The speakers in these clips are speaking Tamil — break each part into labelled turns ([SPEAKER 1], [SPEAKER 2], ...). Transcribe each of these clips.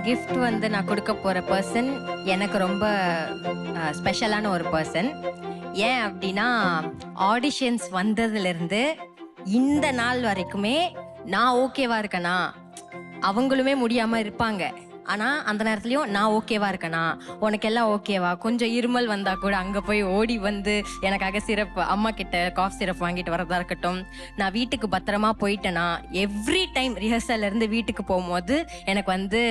[SPEAKER 1] கிஃப்ட் வந்து நான் கொடுக்க போற பர்சன் எனக்கு ரொம்ப ஸ்பெஷலான ஒரு பர்சன். ஏன் அப்படின்னா ஆடிஷன்ஸ் வந்ததுல இருந்து இந்த நாள் வரைக்குமே நான் ஓகேவா இருக்கேனா, அவங்களுமே முடியாம இருப்பாங்க. ஆனா அந்த நேரத்துலயும் நான் ஓகேவா இருக்கேனா, உனக்கு எல்லாம் ஓகேவா, கொஞ்சம் இருமல் வந்தா கூட அங்க போய் ஓடி வந்து எனக்காக சிரப், அம்மா கிட்ட காஃப் சிரப் வாங்கிட்டு வரதா இருக்கட்டும், நான் வீட்டுக்கு பத்திரமா போயிட்டேனா, எவ்ரி டைம் ரிஹர்சல்ல இருந்து வீட்டுக்கு போகும்போது எனக்கு வந்து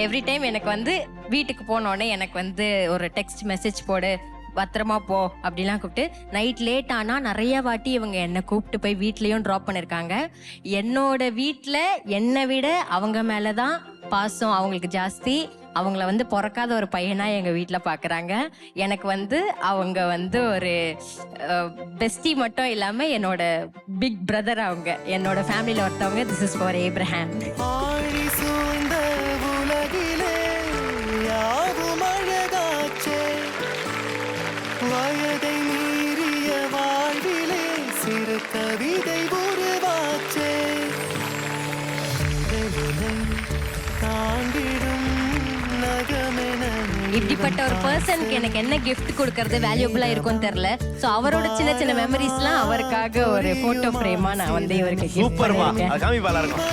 [SPEAKER 1] எவ்ரி டைம் எனக்கு வந்து வீட்டுக்கு போனோடனே எனக்கு வந்து ஒரு டெக்ஸ்ட் மெசேஜ் போடு, பத்திரமா போ அப்படிலாம் கூப்பிட்டு. நைட் லேட் ஆனால் நிறைய வாட்டி இவங்க என்னை கூப்பிட்டு போய் வீட்லேயும் ட்ராப் பண்ணியிருக்காங்க. என்னோட வீட்டில் என்னை விட அவங்க மேலே தான் பாசம் அவங்களுக்கு ஜாஸ்தி. அவங்கள வந்து பிறக்காத ஒரு பையனாக எங்கள் வீட்டில் பார்க்குறாங்க. எனக்கு வந்து அவங்க வந்து ஒரு பெஸ்டி மட்டும் இல்லாமல் என்னோட பிக் பிரதர். அவங்க என்னோட ஃபேமிலியில் ஒருத்தவங்க. This is for Abraham.
[SPEAKER 2] வயதை மீறிய வாழ்விலே சிறு கவிதை உருவாச்சே, தாண்டிடும் நகமென.
[SPEAKER 1] இப்படிப்பட்ட ஒரு பர்சனுக்கு எனக்கு என்ன கிஃப்ட் கொடுக்கறது வேல்யூபிளா இருக்கும்னு தெரியல. சோ அவரோட சின்ன சின்ன மெமரிஸ்லாம் அவருக்காக ஒரு போட்டோ ஃப்ரேமா நான் வந்து இவருக்கு
[SPEAKER 3] சூப்பர்மா. அது காமி பாலா இருக்கும்.